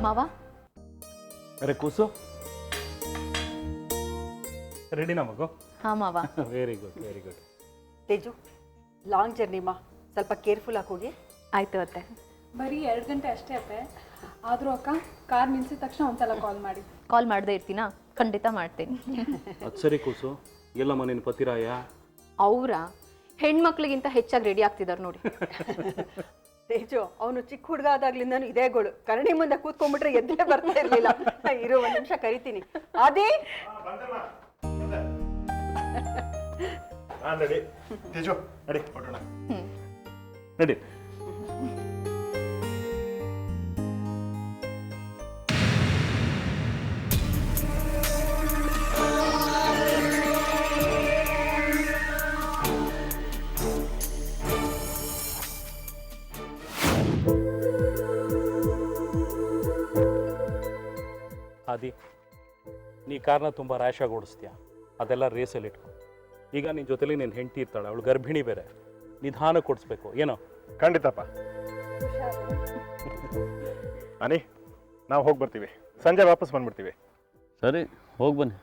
ಮಾವ ಅರೆ ಕೂಸು ರೆಡಿನಾ ಮಗು? ಹಾಂ ಮಾವ. Very good very good. Teju, long ಜರ್ನಿಮಾ, ಸ್ವಲ್ಪ ಕೇರ್ಫುಲ್ ಆಗಿ ಹೋಗಿ. ಆಯ್ತು ಅತ್ತೆ. ಬರೀ 2 ಗಂಟೆ ಅಷ್ಟೇ ಅತ್ತೆ. ಆದರೂ ಅಕ್ಕ ಕಾರ್ ನಿಲ್ಸಿದ ತಕ್ಷಣ ಒಂದ್ಸಲ ಕಾಲ್ ಮಾಡದೇ ಇರ್ತೀನಾ? ಖಂಡಿತ ಮಾಡ್ತೀನಿ. ಅದು ಸರಿ ಕೂಸು, ಎಲ್ಲಮ್ಮ ನಿನ್ನ ಪತಿರಾಯ? ಅವರ ಹೆಣ್ಮಕ್ಳಿಗಿಂತ ಹೆಚ್ಚಾಗಿ ರೆಡಿ ಆಗ್ತಿದ್ದಾರೆ ನೋಡಿ. ತೇಜು, ಅವನು ಚಿಕ್ಕ ಹುಡುಗ ಆದಾಗ್ಲಿಂದನೂ ಇದೇ ಗೋಳು. ಕರಣಿ ಮುಂದೆ ಕೂತ್ಕೊಂಡ್ಬಿಟ್ರೆ ಎದ್ದೇ ಬರ್ತಾ ಇರ್ಲಿಲ್ಲ. ಇರು, 1 ನಿಮಿಷ ಕರಿತೀನಿ. ಆದಿ, ರೆಡಿ. ತೇಜು ನಡಿ, ಹೊರಡೋಣ. ನಡಿ. ಆದಿ, ನೀ ಕಾರ್ನ ತುಂಬ ರ್ಯಾಶಾಗಿ ಓಡಿಸ್ತೀಯ, ಅದೆಲ್ಲ ರೇಸಲ್ಲಿ ಇಟ್ಕೊ. ಈಗ ನಿನ್ನ ಜೊತೆಲಿ ನಿನ್ನ ಹೆಂಡತಿ ಇರ್ತಾಳೆ, ಅವಳು ಗರ್ಭಿಣಿ ಬೇರೆ, ನಿಧಾನ ಕೊಡಿಸ್ಬೇಕು ಏನೋ? ಖಂಡಿತಪ್ಪ. ಅನಿ, ನಾವು ಹೋಗಿ ಬರ್ತೀವಿ, ಸಂಜೆ ವಾಪಸ್ ಬಂದ್ಬಿಡ್ತೀವಿ. ಸರಿ, ಹೋಗಿ ಬನ್ನಿ.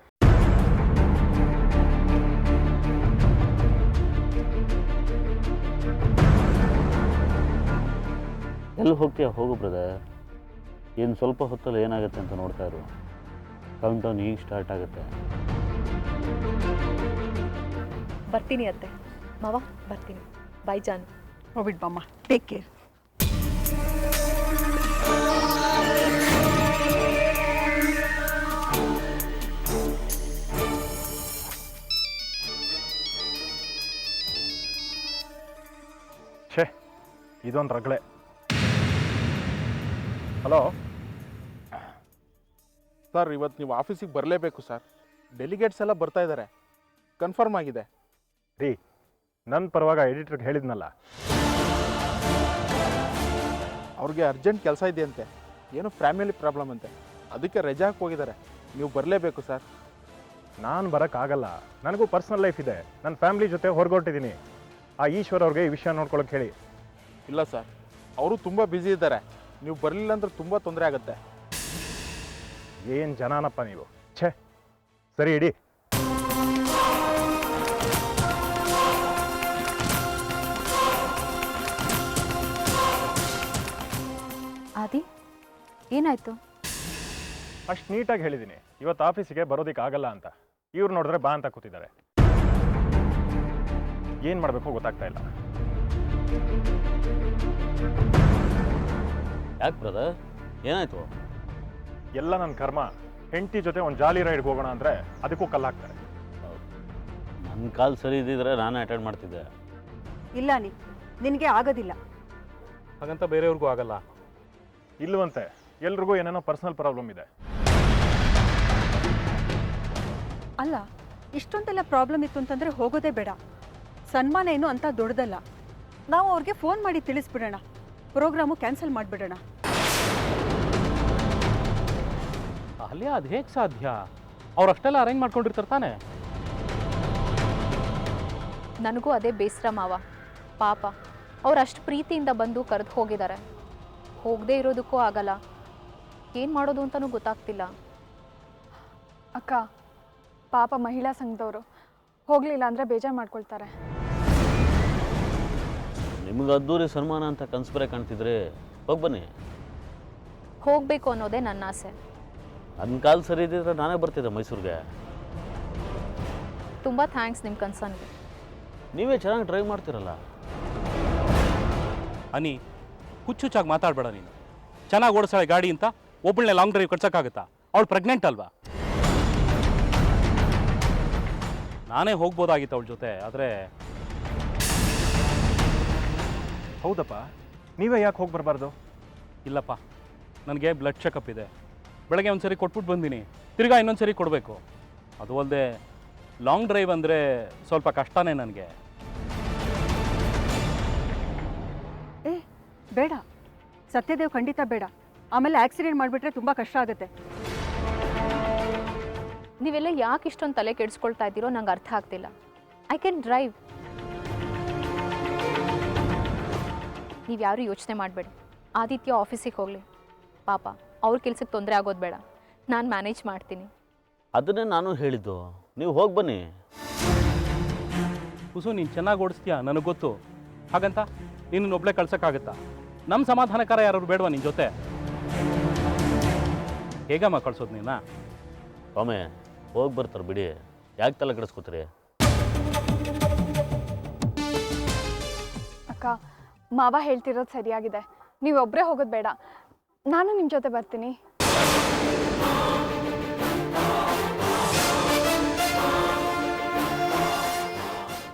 ಎಲ್ಲಿ ಹೋಗ್ತೀಯ? ಹೋಗು ಬ್ರದರ್. ಏನು ಸ್ವಲ್ಪ ಹೊತ್ತಲ್ಲಿ ಏನಾಗುತ್ತೆ ಅಂತ ನೋಡ್ತಾ ಇರು. ಕೌಂಟ್ ಡೌನ್ ಈಗ ಸ್ಟಾರ್ಟ್ ಆಗುತ್ತೆ. ಬರ್ತೀನಿ ಅತ್ತೆ. ಮಾವ ಬರ್ತೀನಿ. ಬಾಯ್ ಜಾನು. ಹೋಗ್ಬಿಟ್ ಬಮ್ಮ, ಟೇಕ್ ಕೇರ್. ಛೇ, ಇದೊಂದು ರಗಳೆ. ಹಲೋ ಸರ್, ಇವತ್ತು ನೀವು ಆಫೀಸಿಗೆ ಬರಲೇಬೇಕು ಸರ್. ಡೆಲಿಗೇಟ್ಸ್ ಎಲ್ಲ ಬರ್ತಾ ಇದ್ದಾರೆ, ಕನ್ಫರ್ಮ್ ಆಗಿದೆ. ರೀ, ನನ್ನ ಪರವಾಗ ಎಡಿಟರ್ಗೆ ಹೇಳಿದ್ನಲ್ಲ, ಅವ್ರಿಗೆ ಅರ್ಜೆಂಟ್ ಕೆಲಸ ಇದೆಯಂತೆ, ಏನೋ ಫ್ಯಾಮಿಲಿ ಪ್ರಾಬ್ಲಮ್ ಅಂತೆ, ಅದಕ್ಕೆ ರಜೆ ಹಾಕಿ ಹೋಗಿದ್ದಾರೆ. ನೀವು ಬರಲೇಬೇಕು ಸರ್. ನಾನು ಬರೋಕ್ಕಾಗಲ್ಲ, ನನಗೂ ಪರ್ಸ್ನಲ್ ಲೈಫ್ ಇದೆ. ನನ್ನ ಫ್ಯಾಮಿಲಿ ಜೊತೆ ಹೊರಗೊಟ್ಟಿದ್ದೀನಿ. ಆ ಈಶ್ವರ್ ಅವ್ರಿಗೆ ಈ ವಿಷಯ ನೋಡ್ಕೊಳಕ್ಕೆ ಹೇಳಿ. ಇಲ್ಲ ಸರ್, ಅವರು ತುಂಬ ಬ್ಯುಸಿ ಇದ್ದಾರೆ. ನೀವು ಬರಲಿಲ್ಲ ಅಂದ್ರೆ ತುಂಬ ತೊಂದರೆ ಆಗುತ್ತೆ. ಏನು ಜನನಪ್ಪ ನೀವು. ಛೇ, ಸರಿ ಇಡಿ. ಆದಿ, ಏನಾಯ್ತು? ಅಷ್ಟು ನೀಟಾಗಿ ಹೇಳಿದ್ದೀನಿ, ಇವತ್ತು ಆಫೀಸಿಗೆ ಬರೋದಕ್ಕೆ ಆಗಲ್ಲ ಅಂತ. ಇವ್ರು ನೋಡಿದ್ರೆ ಬಾ ಅಂತ ಕೂತಿದ್ದಾರೆ. ಏನು ಮಾಡಬೇಕು ಗೊತ್ತಾಗ್ತಾ ಇಲ್ಲ. ಯಾಕೆ ಬ್ರದರ್, ಏನಾಯ್ತು? ಎಲ್ಲ ನನ್ನ ಕರ್ಮ. ಹೆಂಡತಿ ಜೊತೆ ಒಂದು ಜಾಲಿ ರೈಡ್ಗೆ ಹೋಗೋಣ ಅಂದರೆ ಅದಕ್ಕೂ ಕಲ್ಲಾಗ್ತಾರೆ. ನನ್ನ ಕಾಲ್ ಸರಿ ಇದ್ದಿದ್ರೆ ನಾನೇ ಅಟೆಂಡ್ ಮಾಡ್ತಿದ್ದೆ. ಇಲ್ಲ ನಿನಗೆ ಆಗೋದಿಲ್ಲ. ಹಾಗಂತ ಬೇರೆಯವ್ರಿಗೂ ಆಗಲ್ಲ. ಇಲ್ಲವಂತೆ, ಎಲ್ರಿಗೂ ಏನೇನೋ ಪರ್ಸನಲ್ ಪ್ರಾಬ್ಲಮ್ ಇದೆ. ಅಲ್ಲ, ಇಷ್ಟೊಂದೆಲ್ಲ ಪ್ರಾಬ್ಲಮ್ ಇತ್ತು ಅಂತಂದರೆ ಹೋಗೋದೇ ಬೇಡ. ಸನ್ಮಾನ ಏನು ಅಂತ ದೊಡ್ಡದಲ್ಲ. ನಾವು ಅವ್ರಿಗೆ ಫೋನ್ ಮಾಡಿ ತಿಳಿಸ್ಬಿಡೋಣ, ಪ್ರೋಗ್ರಾಮು ಕ್ಯಾನ್ಸಲ್ ಮಾಡಿಬಿಡೋಣ. ಅಲ್ಲೇ ಅದು ಹೇಗೆ ಸಾಧ್ಯ? ಅವ್ರು ಅಷ್ಟೆಲ್ಲ ಅರೇಂಜ್ ಮಾಡ್ಕೊಂಡಿರ್ತಾರೆ ತಾನೆ. ನನಗೂ ಅದೇ ಬೇಸರ ಮಾವ. ಪಾಪ ಅವ್ರು ಅಷ್ಟು ಪ್ರೀತಿಯಿಂದ ಬಂದು ಕರೆದು ಹೋಗಿದ್ದಾರೆ. ಹೋಗದೆ ಇರೋದಕ್ಕೂ ಆಗಲ್ಲ. ಏನು ಮಾಡೋದು ಅಂತಲೂ ಗೊತ್ತಾಗ್ತಿಲ್ಲ. ಅಕ್ಕ, ಪಾಪ ಮಹಿಳಾ ಸಂಘದವರು ಹೋಗಲಿಲ್ಲ ಅಂದರೆ ಬೇಜಾರು ಮಾಡ್ಕೊಳ್ತಾರೆ. ನಿಮಗೆ ಅದ್ದೂರಿ ಸನ್ಮಾನ ಅಂತ ಕನ್ಸ್ಬರೆ ಕಾಣ್ತಿದ್ರೆ ಹೋಗಿ ಬನ್ನಿ. ಹೋಗಬೇಕು ಅನ್ನೋದೇ ನನ್ನ ಆಸೆ. ನನ್ನ ಕಾಲ್ ಸರಿ ಇದ್ದಿದ್ರೆ ನಾನೇ ಬರ್ತಿದ್ದೆ ಮೈಸೂರಿಗೆ. ತುಂಬ ಥ್ಯಾಂಕ್ಸ್ ನಿಮ್ಮ ಕನ್ಸರ್ನ್ಗೆ. ನೀವೇ ಚೆನ್ನಾಗಿ ಡ್ರೈವ್ ಮಾಡ್ತಿರಲ್ಲ. ಅನಿ, ಹುಚ್ಚುಚ್ಚಾಗಿ ಮಾತಾಡಬೇಡ ನೀನು. ಚೆನ್ನಾಗಿ ಓಡಿಸಾಳೆ ಗಾಡಿ ಅಂತ ಒಬ್ಬಳನ್ನೇ ಲಾಂಗ್ ಡ್ರೈವ್ ಕಟ್ಸೋಕ್ಕಾಗುತ್ತಾ? ಅವಳು ಪ್ರೆಗ್ನೆಂಟ್ ಅಲ್ವಾ? ನಾನೇ ಹೋಗ್ಬೋದಾಗಿತ್ತು ಅವಳ ಜೊತೆ, ಆದರೆ ಹೌದಪ್ಪ, ನೀವೇ ಯಾಕೆ ಹೋಗಿ ಬರಬಾರ್ದು? ಇಲ್ಲಪ್ಪ, ನನಗೆ ಬ್ಲಡ್ ಚೆಕಪ್ ಇದೆ. ಬೆಳಗ್ಗೆ ಒಂದು ಸರಿ ಕೊಟ್ಬಿಟ್ಟು ಬಂದೀನಿ, ತಿರ್ಗಾ ಇನ್ನೊಂದು ಸರಿ ಕೊಡಬೇಕು. ಅದು ಅಲ್ಲದೆ ಲಾಂಗ್ ಡ್ರೈವ್ ಅಂದರೆ ಸ್ವಲ್ಪ ಕಷ್ಟನೇ ನನಗೆ. ಬೇಡ ಸತ್ಯದೇವ್, ಖಂಡಿತ ಬೇಡ. ಆಮೇಲೆ ಆಕ್ಸಿಡೆಂಟ್ ಮಾಡಿಬಿಟ್ರೆ ತುಂಬ ಕಷ್ಟ ಆಗುತ್ತೆ. ನೀವೆಲ್ಲ ಯಾಕೆ ಇಷ್ಟೊಂದು ತಲೆ ಕೆಡಿಸ್ಕೊಳ್ತಾ ಇದ್ದೀರೋ ನಂಗೆ ಅರ್ಥ ಆಗ್ತಿಲ್ಲ. I can drive. ನೀವು ಯಾರೂ ಯೋಚನೆ ಮಾಡಬೇಡಿ. ಆದಿತ್ಯ ಆಫೀಸಿಗೆ ಹೋಗಲಿ. ಪಾಪ ಅವ್ರ ಕೆಲ್ಸಕ್ಕೆ ತೊಂದರೆ ಆಗೋದು ಬೇಡ, ನಾನು ಮ್ಯಾನೇಜ್ ಮಾಡ್ತೀನಿ. ಅದನ್ನೇ ನಾನು ಹೇಳಿದ್ದು, ನೀವು ಹೋಗಿ ಬನ್ನಿ. ಕುಸು ನೀನು ಚೆನ್ನಾಗಿ ಓಡಿಸ್ತೀಯಾ ನನಗೆ ಗೊತ್ತು. ಹಾಗಂತ ನಿನ್ನೊಬ್ಬಳೇ ಕಳ್ಸೋಕ್ಕಾಗತ್ತಾ? ನಮ್ಮ ಸಮಾಧಾನಕಾರ ಯಾರು ಬೇಡವಾ ನಿನ್ನ ಜೊತೆ? ಹೇಗಮ್ಮ ಕಳ್ಸೋದು ನೀನು? ಒಮ್ಮೆ ಹೋಗಿ ಬರ್ತಾರೆ ಬಿಡಿ, ಯಾಕೆ ತಲೆ ಕೆಡಿಸ್ಕೊತೀರಿ? ಅಕ್ಕ, ಮಾವ ಹೇಳ್ತಿರೋದು ಸರಿಯಾಗಿದೆ. ನೀವು ಒಬ್ಬರೇ ಹೋಗೋದು ಬೇಡ, ನಾನು ನಿಮ್ಮ ಜೊತೆ ಬರ್ತೀನಿ.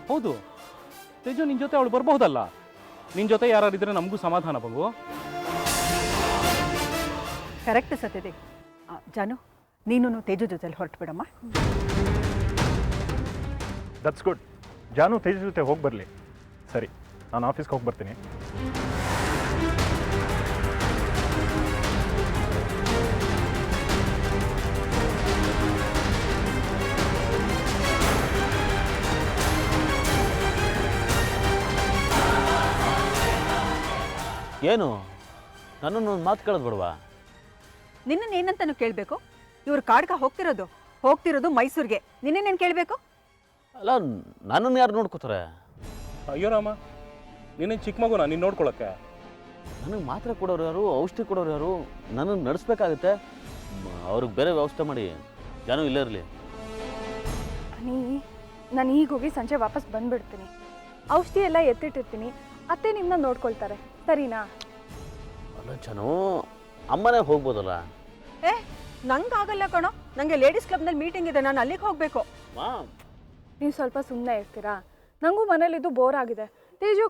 ಹೌದು ತೇಜು, ನಿನ್ನ ಜೊತೆ ಅವಳು ಬರಬಹುದಲ್ಲ? ನಿನ್ನ ಜೊತೆ ಯಾರು ಇದ್ರೆ ನಮಗೂ ಸಮಾಧಾನ ಬಂಗು. ಕರೆಕ್ಟ್ ಸತ್ಯದೇವ್. ಜಾನು, ನೀನು ತೇಜು ಜೊತೆಲಿ ಹೊರಟು ಬಿಡಮ್ಮ. That's good. ಜಾನು ತೇಜು ಜೊತೆ ಹೋಗಿ ಬರಲಿ. ಸರಿ, ನಾನು ಆಫೀಸ್ಗೆ ಹೋಗಿ ಬರ್ತೀನಿ. ಏನು ನನ್ನನ್ನು ಒಂದು ಮಾತು ಕೇಳೋದು ಬಿಡುವ? ನಿನ್ನನ್ನು ಏನಂತನೂ ಕೇಳಬೇಕು? ಇವ್ರು ಕಾಡ್ಕ ಹೋಗ್ತಿರೋದು ಮೈಸೂರಿಗೆ. ನಿನ್ನೇನೇನು ಕೇಳಬೇಕು? ಅಲ್ಲ, ನನ್ನನ್ನು ಯಾರು ನೋಡ್ಕೋತಾರೆ? ಅಯ್ಯೋ ರಾಮ, ನೀನೇನು ಚಿಕ್ಕ ಮಗುನ ನೀನು ನೋಡ್ಕೊಳಕ್ಕೆ? ನನಗೆ ಮಾತ್ರೆ ಕೊಡೋರು ಯಾರು, ಔಷಧಿ ಕೊಡೋರು ಯಾರು? ನನ್ನನ್ನು ನಡೆಸ್ಬೇಕಾಗುತ್ತೆ. ಅವ್ರಿಗೆ ಬೇರೆ ವ್ಯವಸ್ಥೆ ಮಾಡಿ. ಜಾನು ಇಲ್ಲೇ ಇರಲಿ. ನಾನು ಈಗ ಹೋಗಿ ಸಂಜೆ ವಾಪಸ್ ಬಂದುಬಿಡ್ತೀನಿ. ಔಷಧಿ ಎಲ್ಲ ಎತ್ತಿಟ್ಟಿರ್ತೀನಿ, ಅತ್ತೆ ನಿಮ್ಮನ್ನ ನೋಡ್ಕೊಳ್ತಾರೆ, ಸರಿನಾ? ಅಲ್ಲ ಜಾನು, ಅಮ್ಮನೇ ಹೋಗ್ಬೋದಲ್ಲ? ನಂಗಾಗಲ್ಲ ಕಣೋ, ನನಗೆ ಲೇಡೀಸ್ ಕ್ಲಬ್ನಲ್ಲಿ ಮೀಟಿಂಗ್ ಇದೆ, ನಾನು ಅಲ್ಲಿಗೆ ಹೋಗಬೇಕು. ನೀವು ಸ್ವಲ್ಪ ಸುಮ್ಮನೆ ಇರ್ತೀರಾ? ನನಗೂ ಮನೇಲಿದ್ದು ಬೋರ್ ಆಗಿದೆ. ತೇಜು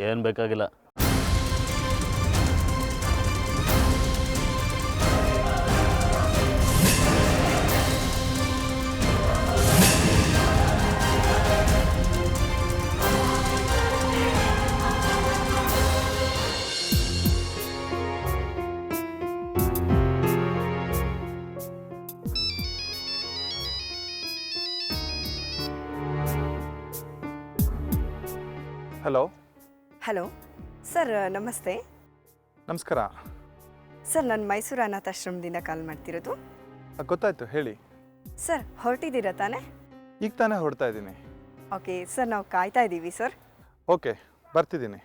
ಏನು ಬೇಕಾಗಿಲ್ಲ. ಹಲೋ. ಹಲೋ ಸರ್, ನಮಸ್ತೆ. ನಮಸ್ಕಾರ. ಸರ್, ನಾನು ಮೈಸೂರು ಅನಾಥಾಶ್ರಮದಿಂದ ಕಾಲ್ ಮಾಡ್ತಿರೋದು. ಗೊತ್ತಾಯ್ತು, ಹೇಳಿ. ಸರ್, ಹೊರಟಿದ್ದೀರಾ ತಾನೇ? ಈಗ ತಾನೇ ಹೊರಡ್ತಾ ಇದ್ದೀನಿ. ಓಕೆ ಸರ್, ನಾವು ಕಾಯ್ತಾ ಇದ್ದೀವಿ ಸರ್. ಓಕೆ, ಬರ್ತಿದ್ದೀನಿ.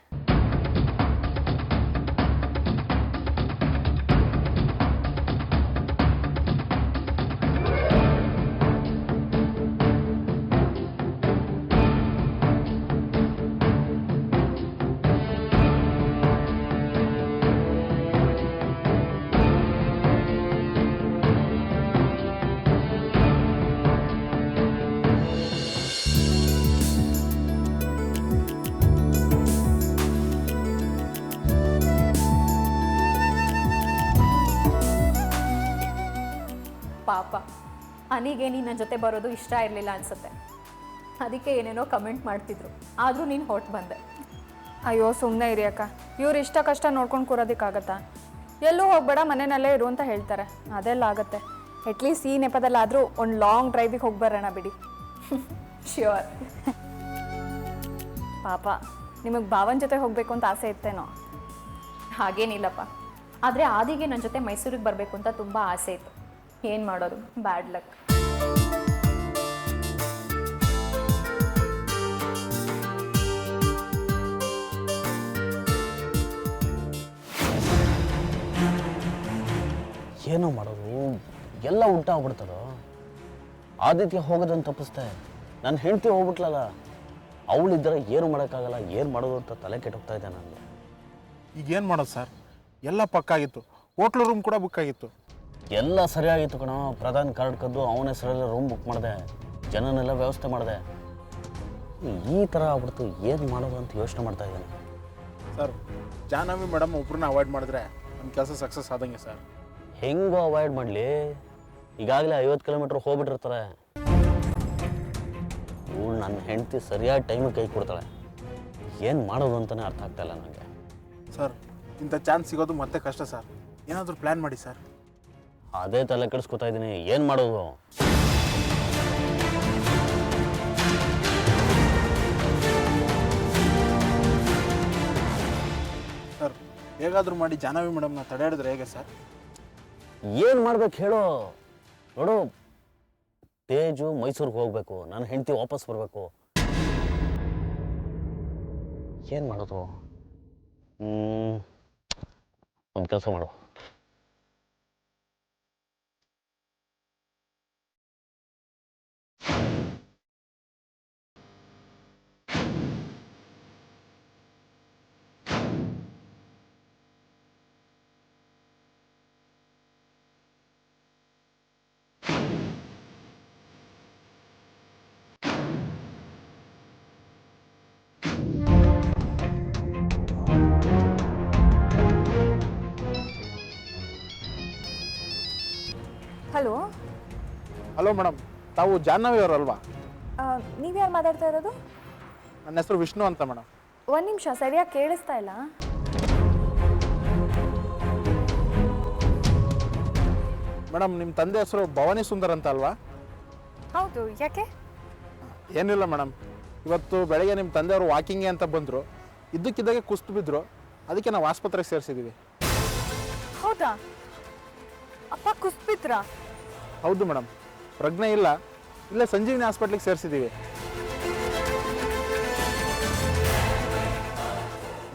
ಪಾಪ ಅನಿಗೆ ನಿನ್ನ ಜೊತೆ ಬರೋದು ಇಷ್ಟ ಇರಲಿಲ್ಲ ಅನ್ಸುತ್ತೆ, ಅದಕ್ಕೆ ಏನೇನೋ ಕಮೆಂಟ್ ಮಾಡ್ತಿದ್ರು. ಆದರೂ ನೀನು ಹೊರಟು ಬಂದೆ. ಅಯ್ಯೋ ಸುಮ್ಮನೆ ಇರಿ ಅಕ್ಕ, ಇವ್ರು ಇಷ್ಟ ಕಷ್ಟ ನೋಡ್ಕೊಂಡು ಕೂರೋದಕ್ಕಾಗತ್ತಾ? ಎಲ್ಲೂ ಹೋಗ್ಬೇಡ, ಮನೆಯಲ್ಲೇ ಇರು ಅಂತ ಹೇಳ್ತಾರೆ, ಅದೆಲ್ಲ ಆಗುತ್ತೆ. ಅಟ್ಲೀಸ್ಟ್ ಈ ನೆಪದಲ್ಲಾದರೂ ಒಂದು ಲಾಂಗ್ ಡ್ರೈವಿಗೆ ಹೋಗಿ ಬರೋಣ ಬಿಡಿ. ಶ್ಯೂರ್. ಪಾಪ ನಿಮಗೆ ಭಾವನ ಜೊತೆ ಹೋಗಬೇಕು ಅಂತ ಆಸೆ ಇತ್ತೇನೋ? ಹಾಗೇನಿಲ್ಲಪ್ಪ, ಆದರೆ ಆದಿಗೆ ನನ್ನ ಜೊತೆ ಮೈಸೂರಿಗೆ ಬರಬೇಕು ಅಂತ ತುಂಬ ಆಸೆ ಇತ್ತು. ಏನು ಮಾಡೋದು, ಬ್ಯಾಡ್ ಲಕ್. ಏನೋ ಮಾಡೋದು, ಎಲ್ಲ ಉಲ್ಟಾ ಆಗ್ಬಿಡ್ತದೋ. ಆದಿತ್ಯ ಹೋಗೋದನ್ನು ತಪ್ಪಿಸ್ದೆ, ನನ್ನ ಹೆಂಡತಿ ಹೋಗ್ಬಿಟ್ಲಲ್ಲ, ಅವಳಿದ್ದರೆ ಏನು ಮಾಡೋಕ್ಕಾಗಲ್ಲ, ಏನು ಮಾಡೋದು ಅಂತ ತಲೆ ಕೆಟ್ಟೋಗ್ತಾ ಇದೆ ನನಗೆ. ಈಗೇನು ಮಾಡೋದು ಸರ್? ಎಲ್ಲ ಪಕ್ಕಾಗಿತ್ತು, ಹೋಟ್ಲು ರೂಮ್ ಕೂಡ ಬುಕ್ ಆಗಿತ್ತು. ಎಲ್ಲ ಸರಿಯಾಗಿತ್ತು ಕಣೋ. ಪ್ರಧಾನ್ ಕಾರ್ಡ್ ಕದ್ದು ಅವನ ಹೆಸರಲ್ಲೇ ರೂಮ್ ಬುಕ್ ಮಾಡಿದೆ, ಜನನೆಲ್ಲ ವ್ಯವಸ್ಥೆ ಮಾಡಿದೆ. ಈ ಥರ ಆಗ್ಬಿಡ್ತು, ಏನು ಮಾಡೋದು ಅಂತ ಯೋಚನೆ ಮಾಡ್ತಾ ಇದ್ದೇನೆ. ಸರ್ ಜಾಹ್ನವಿ ಮೇಡಮ್ ಒಬ್ರನ್ನ ಅವಾಯ್ಡ್ ಮಾಡಿದ್ರೆ ನಮ್ಮ ಕೆಲಸ ಸಕ್ಸಸ್ ಆದಂಗೆ ಸರ್. ಹೆಂಗೋ ಅವಾಯ್ಡ್ ಮಾಡಲಿ, ಈಗಾಗಲೇ 50 ಕಿಲೋಮೀಟ್ರ್ ಹೋಗ್ಬಿಟ್ಟಿರ್ತಾರೆ. ಇವಳು ನನ್ನ ಹೆಂಡತಿ ಸರಿಯಾದ ಟೈಮಿಗೆ ಕೈ ಕೊಡ್ತಾಳೆ. ಏನು ಮಾಡೋದು ಅಂತಲೇ ಅರ್ಥ ಆಗ್ತಾಯಿಲ್ಲ ನನಗೆ. ಸರ್ ಇಂಥ ಚಾನ್ಸ್ ಸಿಗೋದು ಮತ್ತೆ ಕಷ್ಟ ಸರ್. ಏನಾದರೂ ಪ್ಲ್ಯಾನ್ ಮಾಡಿ ಸರ್. ಅದೇ ತಲೆ ಕೆಡಿಸ್ಕೊತಾ ಇದ್ದೀನಿ, ಏನು ಮಾಡೋದು? ಸರ್ ಹೇಗಾದರೂ ಮಾಡಿ ಜಾಹ್ನವಿ ಮೇಡಮ್ನ ತಡೆಹಿಡಿದ್ರೆ ಹೇಗೆ ಸರ್? ಏನು ಮಾಡ್ಬೇಕು ಹೇಳೋ? ನೋಡು, ತೇಜು ಮೈಸೂರಿಗೆ ಹೋಗಬೇಕು, ನನ್ನ ಹೆಂಡತಿ ವಾಪಸ್ ಬರಬೇಕು. ಏನು ಮಾಡೋದು? ಒಂದು ಕೆಲಸ ಮಾಡು. ಹಲೋ, ಹಲೋ ಮೇಡಮ್, ತಾವು ಜಾಹ್ನವಿ ಅವರಲ್ವಾ? ನೀವು ಯಾರು ಮಾತಾಡ್ತಾ ಇರೋದು? ನನ್ನ ಹೆಸರು ವಿಷ್ಣು ಅಂತ ಮೇಡಮ್. ಒಂದು ನಿಮಿಷ, ಸರಿಯಾಗಿ ಕೇಳಿಸ್ತಾ ಇಲ್ಲ. ಮೇಡಮ್ ನಿಮ್ಮ ತಂದೆ ಹೆಸರು ಭವಾನಿ ಸುಂದರ್ ಅಂತ ಅಲ್ವಾ? ಹೌದು, ಯಾಕೆ? ಏನಿಲ್ಲ ಮೇಡಮ್, ಇವತ್ತು ಬೆಳಗ್ಗೆ ನಿಮ್ಮ ತಂದೆಯವರು ವಾಕಿಂಗ್ಗೆ ಅಂತ ಬಂದರು. ಇದ್ದಕ್ಕಿದ್ದಾಗೆ ಕುಸ್ತು ಬಿದ್ದರು. ಅದಕ್ಕೆ ನಾವು ಆಸ್ಪತ್ರೆಗೆ ಸೇರಿಸಿದ್ದೀವಿ. ಹೌದಾ? ಅಪ್ಪ ಕುಸ್ಬಿದ್ರಾ? ಹೌದು ಮೇಡಮ್, ಪ್ರಜ್ಞೆ ಇಲ್ಲ. ಇಲ್ಲೇ ಸಂಜೀವಿನಿ ಹಾಸ್ಪಿಟ್ಲಿಗೆ ಸೇರಿಸಿದ್ದೀವಿ.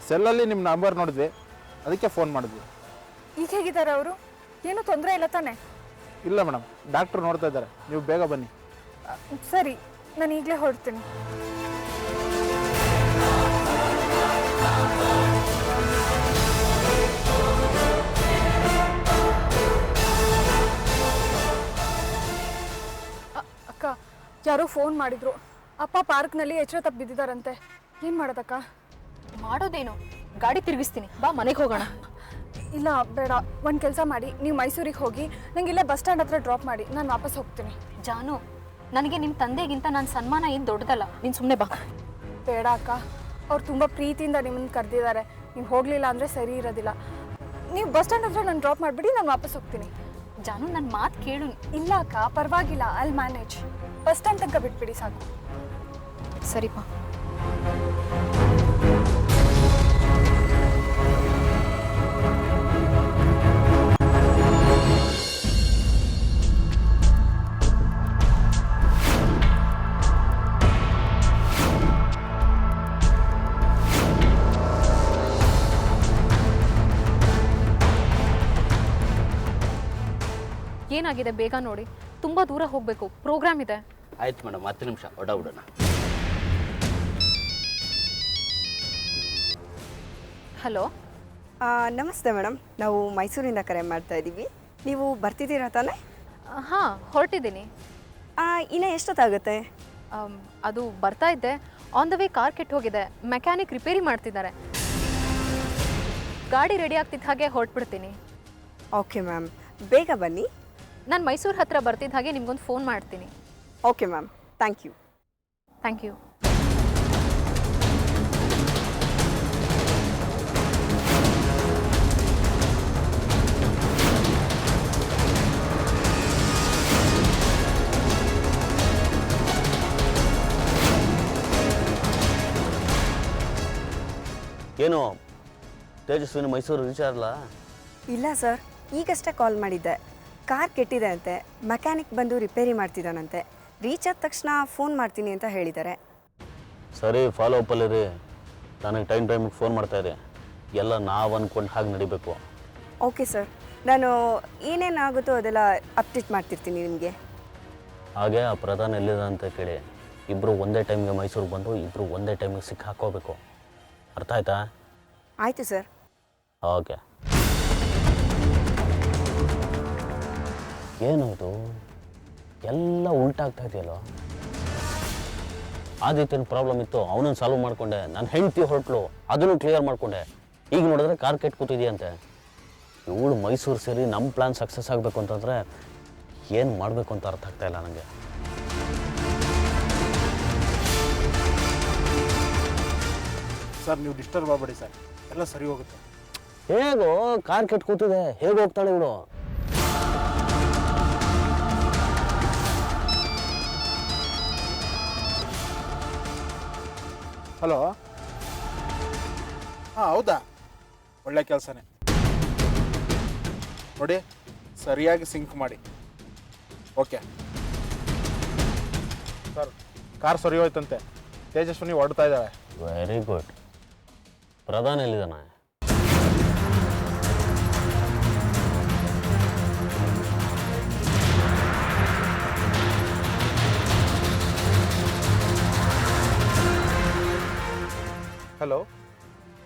ಸೆಲ್ಲಲ್ಲಿ ನಿಮ್ಮ ನಂಬರ್ ನೋಡಿದ್ವಿ, ಅದಕ್ಕೆ ಫೋನ್ ಮಾಡಿದ್ವಿ. ಈಗ ಹೇಗಿದ್ದಾರೆ ಅವರು? ಏನೂ ತೊಂದರೆ ಇಲ್ಲ ತಾನೆ? ಇಲ್ಲ ಮೇಡಮ್, ಡಾಕ್ಟ್ರು ನೋಡ್ತಾ ಇದ್ದಾರೆ. ನೀವು ಬೇಗ ಬನ್ನಿ. ಸರಿ, ನಾನು ಈಗಲೇ ಹೊರಡ್ತೀನಿ. ಅಕ್ಕ, ಯಾರೋ ಫೋನ್ ಮಾಡಿದ್ರು. ಅಪ್ಪ ಪಾರ್ಕ್ನಲ್ಲಿ ಎಚ್ಚರ ತಪ್ಪಿ ಬಿದ್ದಿದ್ದಾರಂತೆ. ಏನು ಮಾಡೋದಕ್ಕ? ಮಾಡೋದೇನು, ಗಾಡಿ ತಿರುಗಿಸ್ತೀನಿ, ಬಾ ಮನೆಗೆ ಹೋಗೋಣ. ಇಲ್ಲ ಬೇಡ, ಒಂದು ಕೆಲಸ ಮಾಡಿ, ನೀವು ಮೈಸೂರಿಗೆ ಹೋಗಿ ನಂಗೆ ಇಲ್ಲೇ ಬಸ್ ಸ್ಟ್ಯಾಂಡ್ ಹತ್ರ ಡ್ರಾಪ್ ಮಾಡಿ, ನಾನು ವಾಪಸ್ ಹೋಗ್ತೀನಿ. ಜಾನು, ನನಗೆ ನಿಮ್ಮ ತಂದೆಗಿಂತ ನನ್ನ ಸನ್ಮಾನ ಏನು ದೊಡ್ಡದಲ್ಲ, ನೀನು ಸುಮ್ಮನೆ ಬಾ. ಬೇಡ ಅಕ್ಕ, ಅವ್ರು ತುಂಬ ಪ್ರೀತಿಯಿಂದ ನಿಮ್ಮನ್ನು ಕರೆದಿದ್ದಾರೆ. ನೀವು ಹೋಗಲಿಲ್ಲ ಅಂದರೆ ಸರಿ ಇರೋದಿಲ್ಲ. ನೀವು ಬಸ್ ಸ್ಟ್ಯಾಂಡ್ ಹತ್ರ ನಾನು ಡ್ರಾಪ್ ಮಾಡಿಬಿಡಿ, ನಾನು ವಾಪಸ್ ಹೋಗ್ತೀನಿ. ಜಾನು, ನನ್ನ ಮಾತು ಕೇಳು. ಇಲ್ಲ ಅಕ್ಕ, ಪರವಾಗಿಲ್ಲ, ಅಲ್ಲಿ ಮ್ಯಾನೇಜ್. ಬಸ್ ಸ್ಟ್ಯಾಂಡ್ ತನಕ ಬಿಟ್ಬಿಡಿ ಸಾಕು. ಸರಿಪ್ಪ. ಏನಾಗಿದೆ ಬೇಗ ನೋಡಿ, ತುಂಬ ದೂರ ಹೋಗಬೇಕು, ಪ್ರೋಗ್ರಾಮ್ ಇದೆ. ಆಯ್ತು ಮೇಡಮ್, 10 ನಿಮಿಷ ಹೊರಡೋಣ. ಹಲೋ, ನಮಸ್ತೆ ಮೇಡಮ್, ನಾವು ಮೈಸೂರಿಂದ ಕರೆ ಮಾಡ್ತಾ ಇದ್ದೀವಿ. ನೀವು ಬರ್ತಿದ್ದೀರಾ ತಾನೇ? ಹಾಂ, ಹೊರಟಿದ್ದೀನಿ. ಇನ್ನು ಎಷ್ಟೊತ್ತಾಗುತ್ತೆ? ಅದು ಬರ್ತಾ ಇದ್ದೆ. ಆನ್ ದ ವೇ ಕಾರ್ ಕೆಟ್ಟು ಹೋಗಿದೆ, ಮೆಕ್ಯಾನಿಕ್ ರಿಪೇರಿ ಮಾಡ್ತಿದ್ದಾರೆ. ಗಾಡಿ ರೆಡಿ ಆಗ್ತಿದ್ದ ಹಾಗೆ ಹೊರಟ್ಬಿಡ್ತೀನಿ. ಓಕೆ ಮ್ಯಾಮ್, ಬೇಗ ಬನ್ನಿ. ನಾನು ಮೈಸೂರು ಹತ್ರ ಬರ್ತಿದ್ದ ಹಾಗೆ ನಿಮ್ಗೊಂದು ಫೋನ್ ಮಾಡ್ತೀನಿ. Okay ma'am, thank you. Thank you. ಏನು ತೇಜಸ್ವಿನಿ ಮೈಸೂರು ರೀಚ್ ಆಗಲ್ಲ? ಇಲ್ಲ ಸರ್, ಈಗಷ್ಟೇ ಕಾಲ್ ಮಾಡಿದ್ದೆ. ಕಾರ್ ಕೆಟ್ಟಿದೆ ಅಂತೆ, ಮೆಕ್ಯಾನಿಕ್ ಬಂದು ರಿಪೇರಿ ಮಾಡ್ತಿದ್ದಾನಂತೆ. ರೀಚ್ ಆದ ತಕ್ಷಣ ಫೋನ್ ಮಾಡ್ತೀನಿ ಅಂತ ಹೇಳಿದ್ದಾರೆ. ಸರಿ, ಫಾಲೋ ಅಪ್ಪಲ್ಲಿರಿ. ನನಗೆ ಟೈಮಿಗೆ ಫೋನ್ ಮಾಡ್ತಾಯಿರಿ. ಎಲ್ಲ ನಾವು ಅಂದ್ಕೊಂಡು ಹಾಗೆ ನಡಿಬೇಕು. ಓಕೆ ಸರ್, ನಾನು ಏನೇನಾಗುತ್ತೋ ಅದೆಲ್ಲ ಅಪ್ಡೇಟ್ ಮಾಡ್ತಿರ್ತೀನಿ ನಿಮಗೆ. ಹಾಗೆ ಆ ಪ್ರಧಾನ ಎಲ್ಲಿದೆ ಅಂತ ಕೇಳಿ, ಇಬ್ಬರು ಒಂದೇ ಟೈಮ್ಗೆ ಮೈಸೂರಿಗೆ ಬಂದು ಇಬ್ಬರು ಒಂದೇ ಟೈಮಿಗೆ ಸಿಕ್ಕಿ ಹಾಕೋಬೇಕು. ಅರ್ಥ ಆಯ್ತಾ? ಆಯಿತು ಸರ್. ಓಕೆ. ಏನು ಇದು ಎಲ್ಲ ಉಲ್ಟಾಗ್ತಾ ಇದೆಯಲ್ಲ? ಆದಿತ್ಯನ ಪ್ರಾಬ್ಲಮ್ ಇತ್ತು, ಅವನನ್ನು ಸಾಲ್ವ್ ಮಾಡಿಕೊಂಡೆ. ನನ್ನ ಹೆಂಡತಿ ಹೊರಟ್ಲು, ಅದನ್ನು ಕ್ಲಿಯರ್ ಮಾಡಿಕೊಂಡೆ. ಈಗ ನೋಡಿದ್ರೆ ಕಾರ್ ಕೆಟ್ಟು ಕೂತಿದೆಯಂತೆ. ಇವಳು ಮೈಸೂರು ಸೇರಿ ನಮ್ಮ ಪ್ಲ್ಯಾನ್ ಸಕ್ಸಸ್ ಆಗಬೇಕು ಅಂತಂದರೆ ಏನು ಮಾಡಬೇಕು ಅಂತ ಅರ್ಥ ಆಗ್ತಾಯಿಲ್ಲ ನನಗೆ. ಸರ್ ನೀವು ಡಿಸ್ಟರ್ಬ್ ಆಗಬೇಡಿ ಸರ್, ಎಲ್ಲ ಸರಿ ಹೋಗುತ್ತೆ. ಹೇಗೋ ಕಾರ್ ಕೆಟ್ಟು ಕೂತಿದೆ, ಹೇಗೆ ಹೋಗ್ತಾಳೆ ಇವಳು? ಹಲೋ, ಹಾಂ ಹೌದಾ, ಒಳ್ಳೆ ಕೆಲಸನೇ. ನೋಡಿ ಸರಿಯಾಗಿ ಸಿಂಕ್ ಮಾಡಿ. ಓಕೆ ಸರ್, ಕಾರ್ ಸರಿ ಹೋಯ್ತಂತೆ. ತೇಜಸ್ವಿನಿ ಹೊಡ್ತಾ ಇದ್ದಾಳೆ. Very good. ಪ್ರಧಾನ ಎಲ್ಲಿದ್ದಾನೆ? ಹಲೋ,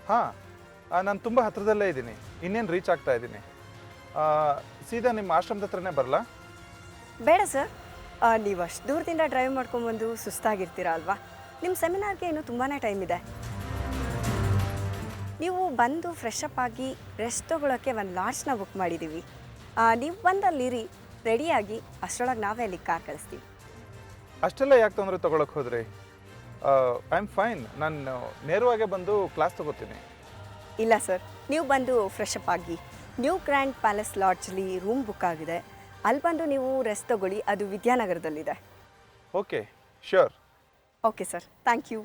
ಹಾಂ ನಾನು ತುಂಬ ಹತ್ರದಲ್ಲೇ ಇದ್ದೀನಿ, ಇನ್ನೇನು ರೀಚ್ ಆಗ್ತಾ ಇದ್ದೀನಿ. ಸೀದಾ ನಿಮ್ಮ ಆಶ್ರಮದ ಹತ್ರನೇ ಬರಲಾ? ಬೇಡ ಸರ್, ನೀವು ಅಷ್ಟು ದೂರದಿಂದ ಡ್ರೈವ್ ಮಾಡ್ಕೊಂಬಂದು ಸುಸ್ತಾಗಿರ್ತೀರ ಅಲ್ವಾ? ನಿಮ್ಮ ಸೆಮಿನಾರ್ಗೆ ಇನ್ನೂ ತುಂಬಾ ಟೈಮ್ ಇದೆ. ನೀವು ಬಂದು ಫ್ರೆಶ್ ಅಪ್ ಆಗಿ ರೆಸ್ಟ್ ತೊಗೊಳಕ್ಕೆ ಒಂದು ಲಾಡ್ಜ್ನ ಬುಕ್ ಮಾಡಿದ್ದೀವಿ. ನೀವು ಬಂದಲ್ಲಿರಿ, ರೆಡಿಯಾಗಿ, ಅಷ್ಟರೊಳಗೆ ನಾವೇ ಅಲ್ಲಿಗೆ ಕಾರ್ ಕಳಿಸ್ತೀವಿ. ಅಷ್ಟೆಲ್ಲ ಯಾಕೆ ತೊಂದರೆ ತೊಗೊಳಕ್ಕೆ ಹೋದ್ರಿ? ಐ ಆಮ್ ಫೈನ್, ನಾನು ನೇರವಾಗೇ ಬಂದು ಕ್ಲಾಸ್ ತೊಗೋತೀನಿ. ಇಲ್ಲ ಸರ್, ನೀವು ಬಂದು ಫ್ರೆಶ್ ಅಪ್ ಆಗಿ ನ್ಯೂ ಗ್ರ್ಯಾಂಡ್ ಪ್ಯಾಲೇಸ್ ಲಾಡ್ಜಲ್ಲಿ ರೂಮ್ ಬುಕ್ ಆಗಿದೆ, ಅಲ್ಲಿ ಬಂದು ನೀವು ರೆಸ್ಟ್ ತೊಗೊಳ್ಳಿ. ಅದು ವಿದ್ಯಾನಗರದಲ್ಲಿದೆ. Okay, sure. Okay sir, thank you.